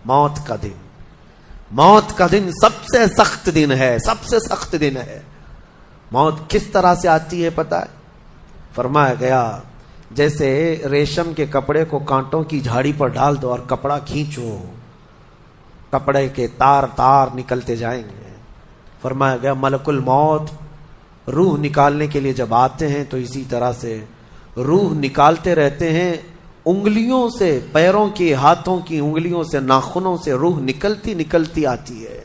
موت کا دن، موت کا دن سب سے سخت دن ہے، سب سے سخت دن ہے۔ موت کس طرح سے آتی ہے پتہ ہے؟ فرمایا گیا جیسے ریشم کے کپڑے کو کانٹوں کی جھاڑی پر ڈال دو اور کپڑا کھینچو، کپڑے کے تار تار نکلتے جائیں گے۔ فرمایا گیا ملک الموت روح نکالنے کے لیے جب آتے ہیں تو اسی طرح سے روح نکالتے رہتے ہیں، انگلیوں سے، پیروں کی، ہاتھوں کی انگلیوں سے، ناخنوں سے روح نکلتی نکلتی آتی ہے،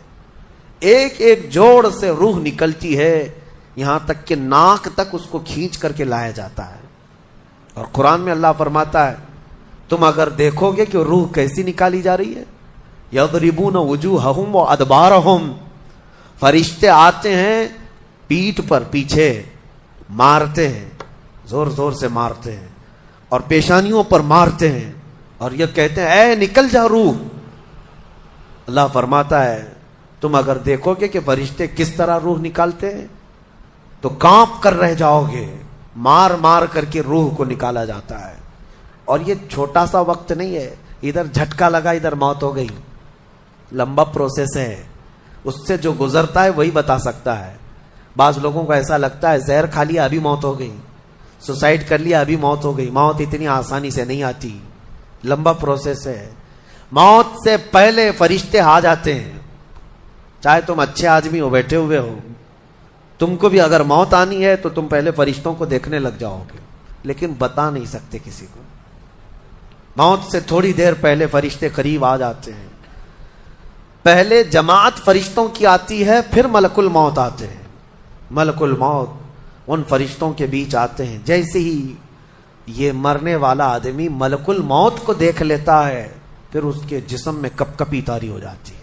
ایک ایک جوڑ سے روح نکلتی ہے، یہاں تک کہ ناک تک اس کو کھینچ کر کے لایا جاتا ہے۔ اور قرآن میں اللہ فرماتا ہے تم اگر دیکھو گے کہ روح کیسی نکالی جا رہی ہے، یضربون وجوہہم وادبارہم، فرشتے آتے ہیں پیٹھ پر، پیچھے مارتے ہیں، زور زور سے مارتے ہیں اور پیشانیوں پر مارتے ہیں اور یہ کہتے ہیں اے نکل جا روح۔ اللہ فرماتا ہے تم اگر دیکھو گے کہ فرشتے کس طرح روح نکالتے ہیں تو کانپ کر رہ جاؤ گے، مار مار کر کے روح کو نکالا جاتا ہے۔ اور یہ چھوٹا سا وقت نہیں ہے، ادھر جھٹکا لگا ادھر موت ہو گئی، لمبا پروسیس ہے، اس سے جو گزرتا ہے وہی بتا سکتا ہے۔ بعض لوگوں کو ایسا لگتا ہے زہر کھا لیا ابھی موت ہو گئی، سوسائڈ کر لیا ابھی موت ہو گئی۔ موت اتنی آسانی سے نہیں آتی، لمبا پروسیس ہے۔ موت سے پہلے فرشتے آ جاتے ہیں، چاہے تم اچھے آدمی ہو، بیٹھے ہوئے ہو، تم کو بھی اگر موت آنی ہے تو تم پہلے فرشتوں کو دیکھنے لگ جاؤ گے، لیکن بتا نہیں سکتے کسی کو۔ موت سے تھوڑی دیر پہلے فرشتے قریب آ جاتے ہیں، پہلے جماعت فرشتوں کی آتی ہے، پھر ملک الموت آتے ہیں۔ ملک الموت ان فرشتوں کے بیچ آتے ہیں، جیسے ہی یہ مرنے والا آدمی ملک الموت کو دیکھ لیتا ہے پھر اس کے جسم میں کپ کپی طاری ہو جاتی ہے،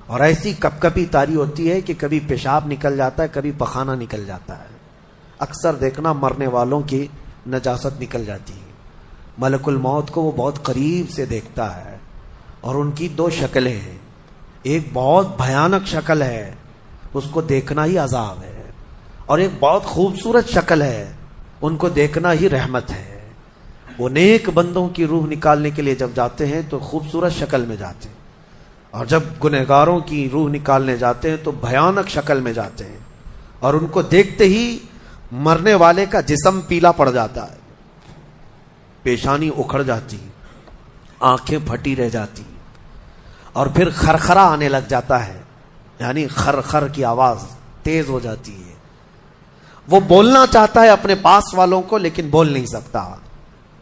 اور ایسی کپ کپی طاری ہوتی ہے کہ کبھی پیشاب نکل جاتا ہے، کبھی پخانہ نکل جاتا ہے۔ اکثر دیکھنا مرنے والوں کی نجاست نکل جاتی ہے۔ ملک الموت کو وہ بہت قریب سے دیکھتا ہے، اور ان کی دو شکلیں ہیں، ایک بہت بھیانک شکل ہے، اس کو دیکھنا ہی عذاب ہے، اور ایک بہت خوبصورت شکل ہے، ان کو دیکھنا ہی رحمت ہے۔ وہ نیک بندوں کی روح نکالنے کے لیے جب جاتے ہیں تو خوبصورت شکل میں جاتے ہیں، اور جب گنہگاروں کی روح نکالنے جاتے ہیں تو بھیانک شکل میں جاتے ہیں، اور ان کو دیکھتے ہی مرنے والے کا جسم پیلا پڑ جاتا ہے، پیشانی اکھڑ جاتی، آنکھیں پھٹی رہ جاتی، اور پھر خرخرا آنے لگ جاتا ہے، یعنی خر کی آواز تیز ہو جاتی ہے۔ وہ بولنا چاہتا ہے اپنے پاس والوں کو لیکن بول نہیں سکتا،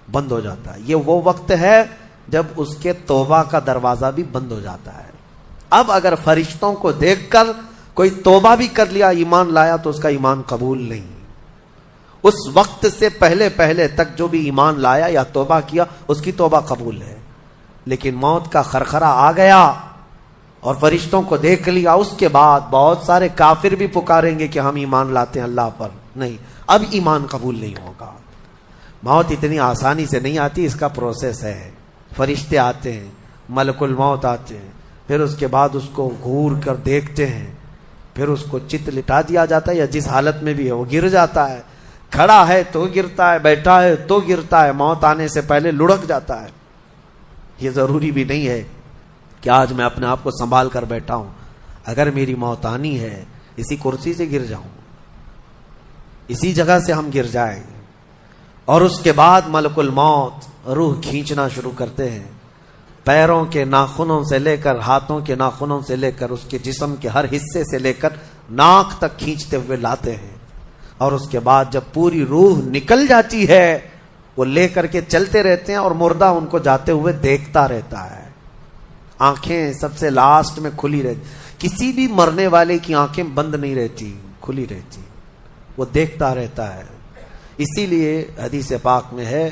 بند ہو جاتا ہے۔ یہ وہ وقت ہے جب اس کے توبہ کا دروازہ بھی بند ہو جاتا ہے۔ اب اگر فرشتوں کو دیکھ کر کوئی توبہ بھی کر لیا، ایمان لایا، تو اس کا ایمان قبول نہیں۔ اس وقت سے پہلے پہلے تک جو بھی ایمان لایا یا توبہ کیا، اس کی توبہ قبول ہے، لیکن موت کا خرخرا آ گیا اور فرشتوں کو دیکھ لیا، اس کے بعد بہت سارے کافر بھی پکاریں گے کہ ہم ایمان لاتے ہیں اللہ پر، نہیں، اب ایمان قبول نہیں ہوگا۔ موت اتنی آسانی سے نہیں آتی، اس کا پروسیس ہے۔ فرشتے آتے ہیں، ملک الموت آتے ہیں، پھر اس کے بعد اس کو گھور کر دیکھتے ہیں، پھر اس کو چت لٹا دیا جاتا ہے، یا جس حالت میں بھی ہے وہ گر جاتا ہے، کھڑا ہے تو گرتا ہے، بیٹھا ہے تو گرتا ہے، موت آنے سے پہلے لڑک جاتا ہے۔ یہ ضروری بھی نہیں ہے کہ آج میں اپنے آپ کو سنبھال کر بیٹھا ہوں، اگر میری موت آنی ہے اسی کرسی سے گر جاؤں، اسی جگہ سے ہم گر جائیں۔ اور اس کے بعد ملک الموت روح کھینچنا شروع کرتے ہیں، پیروں کے ناخنوں سے لے کر، ہاتھوں کے ناخنوں سے لے کر، اس کے جسم کے ہر حصے سے لے کر ناک تک کھینچتے ہوئے لاتے ہیں، اور اس کے بعد جب پوری روح نکل جاتی ہے وہ لے کر کے چلتے رہتے ہیں، اور مردہ ان کو جاتے ہوئے دیکھتا رہتا ہے۔ آنکھیں سب سے لاسٹ میں کھلی رہتی، کسی بھی مرنے والے کی آنکھیں بند نہیں رہتی، کھلی رہتی، وہ دیکھتا رہتا ہے۔ اسی لیے حدیث پاک میں ہے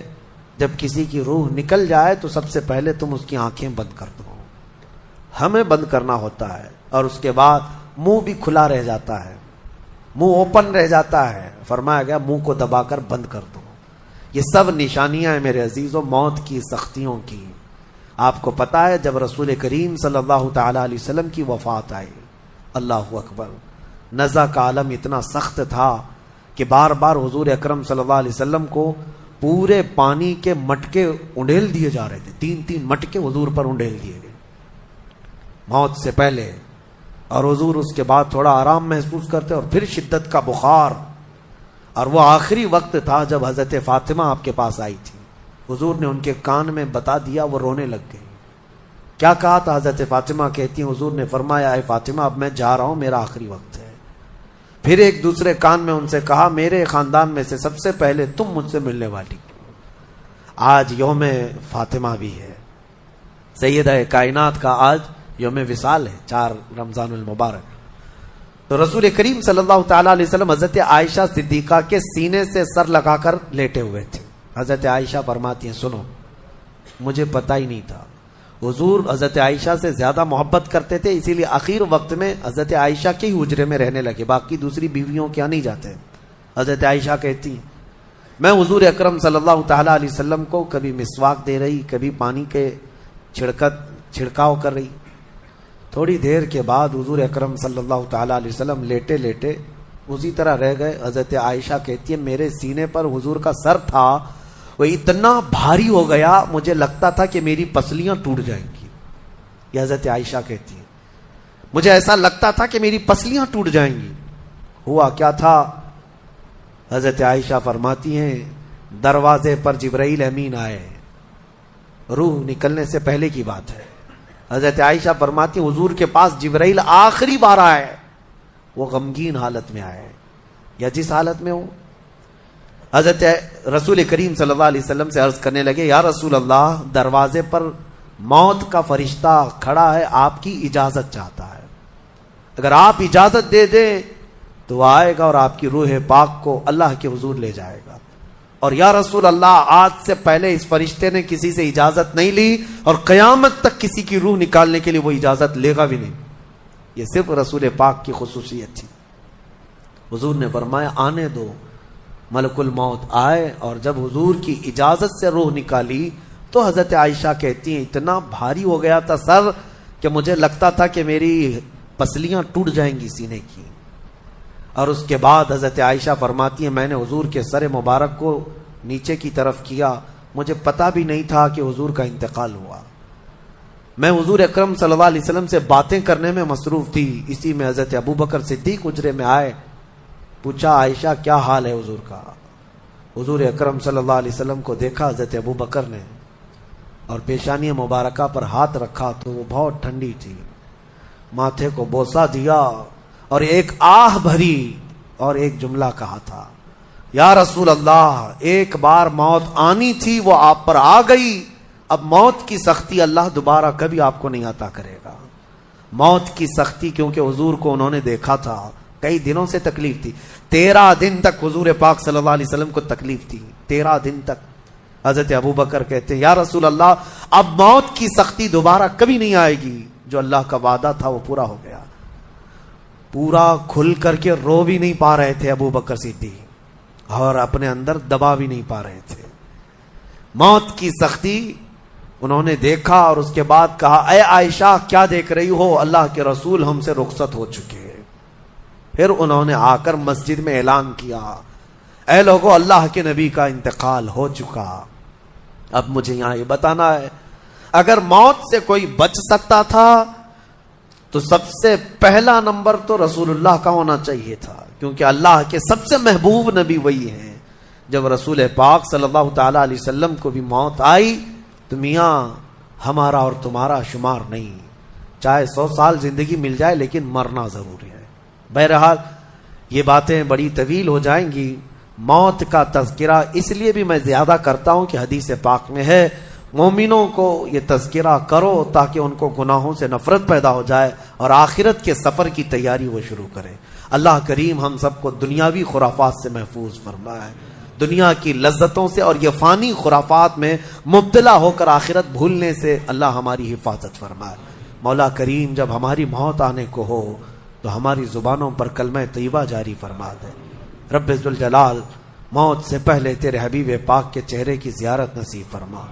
جب کسی کی روح نکل جائے تو سب سے پہلے تم اس کی آنکھیں بند کر دو، ہمیں بند کرنا ہوتا ہے، اور اس کے بعد منہ بھی کھلا رہ جاتا ہے، منہ اوپن رہ جاتا ہے، فرمایا گیا منہ کو دبا کر بند کر دو۔ یہ سب نشانیاں ہیں میرے عزیزوں موت کی، سختیوں کی۔ آپ کو پتا ہے جب رسول کریم صلی اللہ تعالی علیہ وسلم کی وفات آئی، اللہ اکبر، نزع کا عالم اتنا سخت تھا کہ بار بار حضور اکرم صلی اللہ علیہ وسلم کو پورے پانی کے مٹکے انڈیل دیے جا رہے تھے، 3 مٹکے حضور پر انڈیل دیے گئے، موت سے پہلے، اور حضور اس کے بعد تھوڑا آرام محسوس کرتے اور پھر شدت کا بخار. اور وہ آخری وقت تھا جب حضرت فاطمہ آپ کے پاس آئی تھی. حضور نے ان کے کان میں بتا دیا، وہ رونے لگ گئی. کیا کہا تھا؟ حضرت فاطمہ کہتی ہیں حضور نے فرمایا اے فاطمہ اب میں جا رہا ہوں، میرا آخری وقت ہے. پھر ایک دوسرے کان میں ان سے کہا میرے خاندان میں سے سب سے پہلے تم مجھ سے ملنے والی. آج یوم فاطمہ بھی ہے، سیدہ کائنات کا آج یوم وصال ہے، 4 رمضان المبارک. تو رسول کریم صلی اللہ تعالی علیہ وسلم حضرت عائشہ صدیقہ کے سینے سے سر لگا کر لیٹے ہوئے تھے. حضرت عائشہ فرماتی ہیں سنو، مجھے پتا ہی نہیں تھا. حضور حضرت عائشہ سے زیادہ محبت کرتے تھے، اسی لیے آخر وقت میں حضرت عائشہ کے ہی حجرے میں رہنے لگے، باقی دوسری بیویوں کیا نہیں جاتے. حضرت عائشہ کہتی ہیں میں حضور اکرم صلی اللہ تعالی علیہ وسلم کو کبھی مسواک دے رہی، کبھی پانی کے چھڑکاؤ کر رہی. تھوڑی دیر کے بعد حضور اکرم صلی اللہ تعالی علیہ وسلم لیٹے لیٹے اسی طرح رہ گئے. حضرت عائشہ کہتی ہے میرے سینے پر حضور کا سر تھا، وہ اتنا بھاری ہو گیا مجھے لگتا تھا کہ میری پسلیاں ٹوٹ جائیں گی. یہ حضرت عائشہ کہتی ہیں مجھے ایسا لگتا تھا کہ میری پسلیاں ٹوٹ جائیں گی. ہوا کیا تھا؟ حضرت عائشہ فرماتی ہیں دروازے پر جبرائیل امین آئے، روح نکلنے سے پہلے کی بات ہے. حضرت عائشہ فرماتی ہیں حضور کے پاس جبرائیل آخری بار آئے، وہ غمگین حالت میں آئے یا جس حالت میں ہو. حضرت رسول کریم صلی اللہ علیہ وسلم سے عرض کرنے لگے یا رسول اللہ دروازے پر موت کا فرشتہ کھڑا ہے، آپ کی اجازت چاہتا ہے، اگر آپ اجازت دے دیں تو وہ آئے گا اور آپ کی روح پاک کو اللہ کے حضور لے جائے گا. اور یا رسول اللہ آج سے پہلے اس فرشتے نے کسی سے اجازت نہیں لی اور قیامت تک کسی کی روح نکالنے کے لیے وہ اجازت لے گا بھی نہیں. یہ صرف رسول پاک کی خصوصیت تھی. حضور نے فرمایا آنے دو. ملک الموت آئے اور جب حضور کی اجازت سے روح نکالی تو حضرت عائشہ کہتی ہیں اتنا بھاری ہو گیا تھا سر کہ مجھے لگتا تھا کہ میری پسلیاں ٹوٹ جائیں گی سینے کی. اور اس کے بعد حضرت عائشہ فرماتی ہیں میں نے حضور کے سر مبارک کو نیچے کی طرف کیا، مجھے پتا بھی نہیں تھا کہ حضور کا انتقال ہوا. میں حضور اکرم صلی اللہ علیہ وسلم سے باتیں کرنے میں مصروف تھی، اسی میں حضرت ابو بکر صدیق حجرے میں آئے. پوچھا عائشہ کیا حال ہے حضور کا؟ حضور اکرم صلی اللہ علیہ وسلم کو دیکھا حضرت ابو بکر نے اور پیشانی مبارکہ پر ہاتھ رکھا تو وہ بہت ٹھنڈی تھی. ماتھے کو بوسہ دیا اور ایک آہ بھری اور ایک جملہ کہا تھا یا رسول اللہ ایک بار موت آنی تھی وہ آپ پر آ گئی، اب موت کی سختی اللہ دوبارہ کبھی آپ کو نہیں عطا کرے گا. موت کی سختی کیونکہ حضور کو انہوں نے دیکھا تھا، کئی دنوں سے تکلیف تھی، 13 دن تک حضور پاک صلی اللہ علیہ وسلم کو تکلیف تھی، 13 دن تک. حضرت ابو بکر کہتے ہیں یا رسول اللہ اب موت کی سختی دوبارہ کبھی نہیں آئے گی، جو اللہ کا وعدہ تھا وہ پورا ہو گیا. پورا کھل کر کے رو بھی نہیں پا رہے تھے ابو بکر صدیق اور اپنے اندر دبا بھی نہیں پا رہے تھے. موت کی سختی انہوں نے دیکھا اور اس کے بعد کہا اے عائشہ کیا دیکھ رہی ہو، اللہ کے رسول ہم سے رخصت ہو چکے. پھر انہوں نے آ کر مسجد میں اعلان کیا اے لوگو اللہ کے نبی کا انتقال ہو چکا. اب مجھے یہاں یہ بتانا ہے اگر موت سے کوئی بچ سکتا تھا تو سب سے پہلا نمبر تو رسول اللہ کا ہونا چاہیے تھا، کیونکہ اللہ کے سب سے محبوب نبی وہی ہیں. جب رسول پاک صلی اللہ تعالی علیہ وسلم کو بھی موت آئی تو میاں ہمارا اور تمہارا شمار نہیں، چاہے 100 سال زندگی مل جائے لیکن مرنا ضروری ہے. بہرحال یہ باتیں بڑی طویل ہو جائیں گی. موت کا تذکرہ اس لیے بھی میں زیادہ کرتا ہوں کہ حدیث پاک میں ہے مومنوں کو یہ تذکرہ کرو تاکہ ان کو گناہوں سے نفرت پیدا ہو جائے اور آخرت کے سفر کی تیاری وہ شروع کریں. اللہ کریم ہم سب کو دنیاوی خرافات سے محفوظ فرمائے، دنیا کی لذتوں سے اور یہ فانی خرافات میں مبتلا ہو کر آخرت بھولنے سے اللہ ہماری حفاظت فرمائے. مولا کریم جب ہماری موت آنے کو ہو تو ہماری زبانوں پر کلمہ طیبہ جاری فرما دے. رب ذوالجلال موت سے پہلے تیرے حبیب پاک کے چہرے کی زیارت نصیب فرما.